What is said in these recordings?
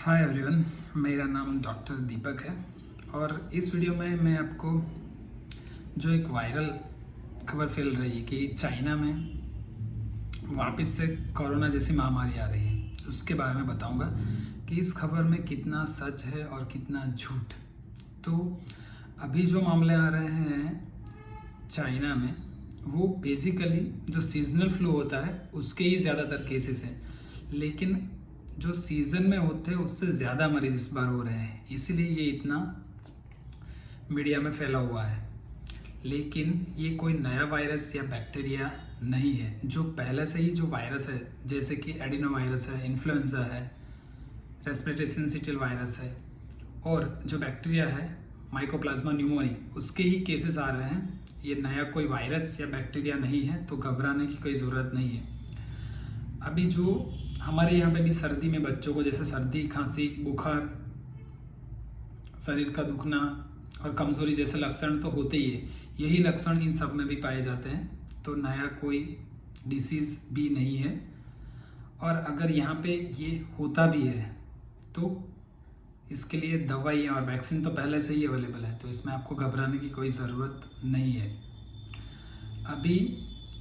Hi everyone, मेरा नाम doctor दीपक है और इस वीडियो में मैं आपको जो एक वायरल खबर फैल रही है कि चाइना में वापस से कोरोना जैसी महामारी आ रही है, उसके बारे में बताऊंगा कि इस खबर में कितना सच है और कितना झूठ। तो अभी जो मामले आ रहे हैं चाइना में, वो बेसिकली जो सीजनल फ्लू होता है उसके ही ज़्यादातर केसेस हैं, लेकिन जो सीज़न में होते हैं उससे ज़्यादा मरीज इस बार हो रहे हैं, इसीलिए ये इतना मीडिया में फैला हुआ है। लेकिन ये कोई नया वायरस या बैक्टीरिया नहीं है, जो पहले से ही जो वायरस है जैसे कि एडिनो वायरस है, इन्फ्लुएंजा है, रेस्पिरेटरी सिंसिटिव वायरस है और जो बैक्टीरिया है माइकोप्लाज्मा न्यूमोनी, उसके ही केसेस आ रहे हैं। ये नया कोई वायरस या बैक्टीरिया नहीं है, तो घबराने की कोई ज़रूरत नहीं है। अभी जो हमारे यहाँ पे भी सर्दी में बच्चों को जैसे सर्दी, खांसी, बुखार, शरीर का दुखना और कमज़ोरी जैसे लक्षण तो होते ही है, यही लक्षण इन सब में भी पाए जाते हैं, तो नया कोई डिसीज़ भी नहीं है। और अगर यहाँ पे ये होता भी है तो इसके लिए दवाई और वैक्सीन तो पहले से ही अवेलेबल है, तो इसमें आपको घबराने की कोई ज़रूरत नहीं है। अभी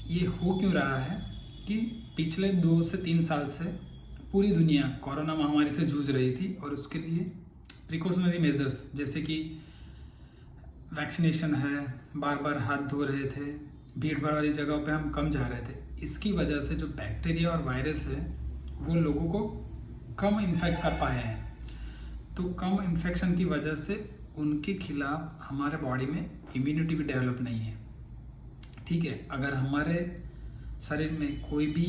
ये हो क्यों रहा है कि पिछले 2 से 3 साल से पूरी दुनिया कोरोना महामारी से जूझ रही थी और उसके लिए प्रिकॉशनरी मेजर्स जैसे कि वैक्सीनेशन है, बार बार हाथ धो रहे थे, भीड़ भाड़ वाली जगहों पे हम कम जा रहे थे। इसकी वजह से जो बैक्टीरिया और वायरस है वो लोगों को कम इन्फेक्ट कर पाए हैं, तो कम इन्फेक्शन की वजह से उनके खिलाफ हमारे बॉडी में इम्यूनिटी भी डेवलप नहीं है। ठीक है, अगर हमारे शरीर में कोई भी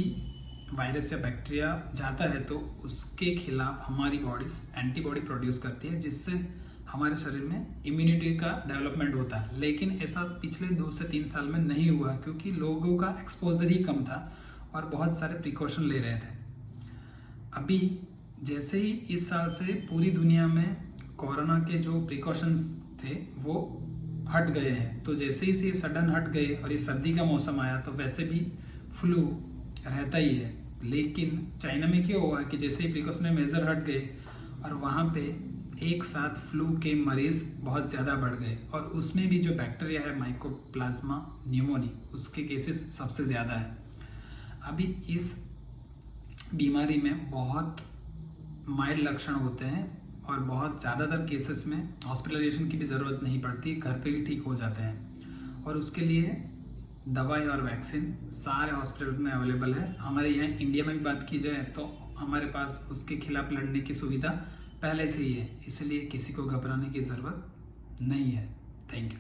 वायरस या बैक्टीरिया जाता है तो उसके खिलाफ हमारी बॉडी एंटीबॉडी प्रोड्यूस करती है, जिससे हमारे शरीर में इम्यूनिटी का डेवलपमेंट होता है। लेकिन ऐसा पिछले 2 से 3 साल में नहीं हुआ, क्योंकि लोगों का एक्सपोजर ही कम था और बहुत सारे प्रिकॉशन ले रहे थे। अभी जैसे ही इस साल से पूरी दुनिया में कोरोना के जो प्रिकॉशंस थे वो हट गए हैं, तो जैसे ही से सडन हट गए और ये सर्दी का मौसम आया तो वैसे भी फ्लू रहता ही है। लेकिन चाइना में क्या हुआ कि जैसे ही प्रिकॉशनरी मेजर हट गए और वहाँ पे एक साथ फ्लू के मरीज बहुत ज़्यादा बढ़ गए, और उसमें भी जो बैक्टीरिया है माइकोप्लाज्मा न्यूमोनी, उसके केसेस सबसे ज़्यादा है। अभी इस बीमारी में बहुत माइल्ड लक्षण होते हैं और बहुत ज़्यादातर केसेस में हॉस्पिटलाइजेशन की भी ज़रूरत नहीं पड़ती, घर पे ही ठीक हो जाते हैं। और उसके लिए दवाई और वैक्सीन सारे हॉस्पिटल्स में अवेलेबल है। हमारे यहाँ इंडिया में भी बात की जाए तो हमारे पास उसके खिलाफ लड़ने की सुविधा पहले से ही है, इसलिए किसी को घबराने की ज़रूरत नहीं है। Thank you.